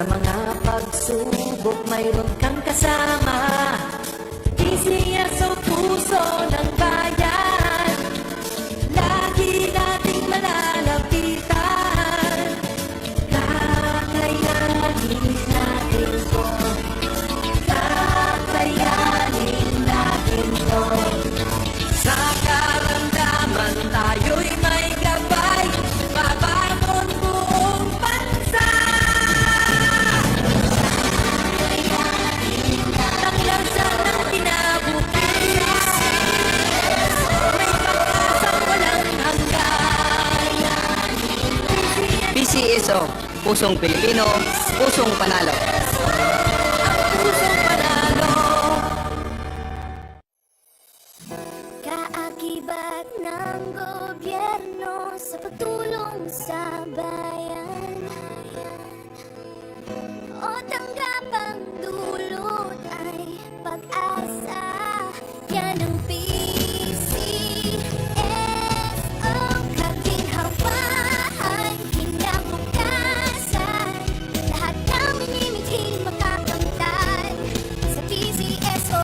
Sa mga pagsubok mayroon kang kasama. PCSO, puso ng bayan, lagi nating malalapitan. Kakayanin natin to, kakayanin natin to. Sa karamdaman tayo'y may gabay, babangon buong bansa. Taklansan ng kinabukasan, may pag-asang walang hanggan. PCSO, pusong Pilipino, pusong panalo. Ang pusong panalo. Kaakibat ng gobyerno sa pagtulong sa bayan, o tanggapang dulot ay pag-asa. Yan ang PCSO, kaginhawahan, kinabukasan. Lahat ng minimiting makakamtan sa PCSO.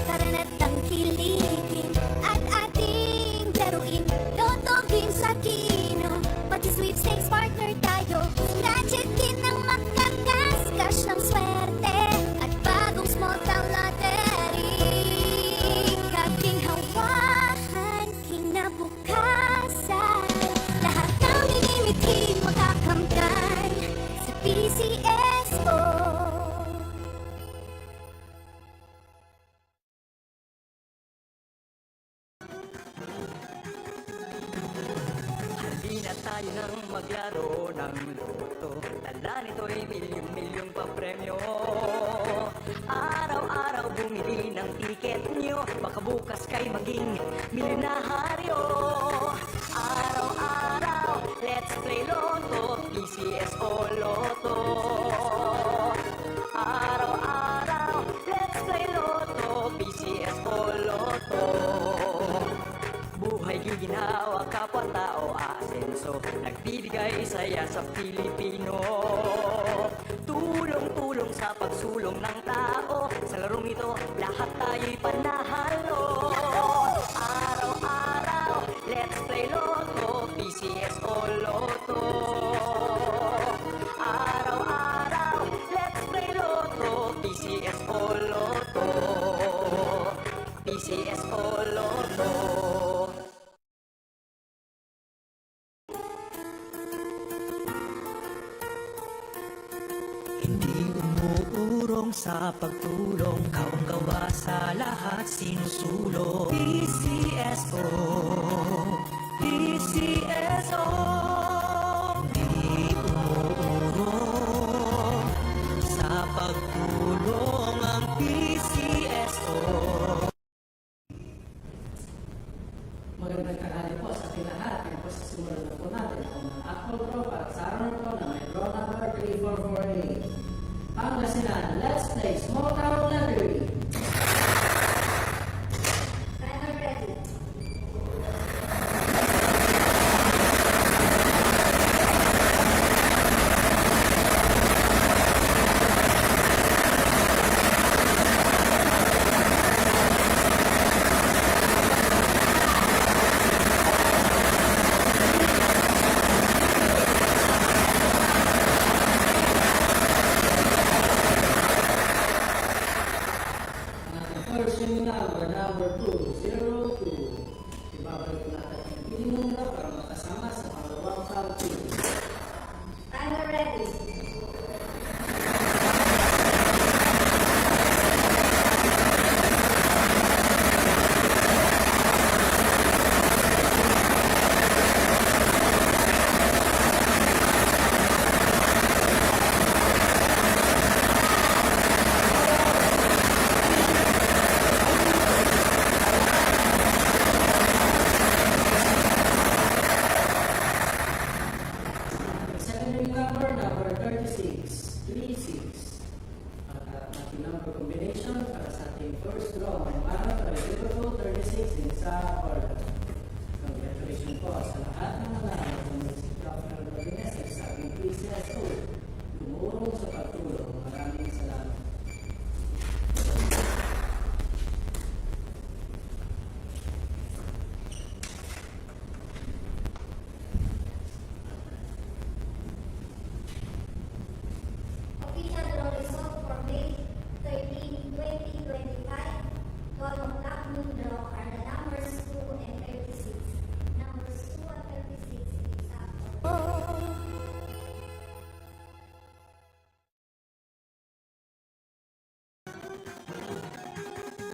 Tara na't tangkilikin at ating laruin. Lotto, games at kino, pati sweepstakes partner tayo. Gadget din ang makakaskas ng swerte at bagong small town lottery. Kaginhawahan, kinabukasan. Lahat ng minimiting makakamtan sa PCSO. Hindi na tayo nang maglaro ng loto. Tala nito'y milyong-milyong papremyo. Araw-araw bumili ng tiket nyo, baka bukas kay maging milyonaryo. Araw-araw, let's play Lotto, PCSO Lotto. Araw-araw, let's play Lotto, PCSO Lotto. Buhay giginawa, kapwa-tao asenso, nagbibigay saya sa Pilipino. Tulong-tulong sa pagsulong ng tao, sa larong ito lahat tayo'y panahalo. Araw-araw, let's play Lotto, PCSO Lotto. Araw-araw, let's play Lotto, PCSO Lotto. PCSO Lotto. Hindi umuurong sa pagtulong, kawang gawa sa lahat sinusulong. PCSO,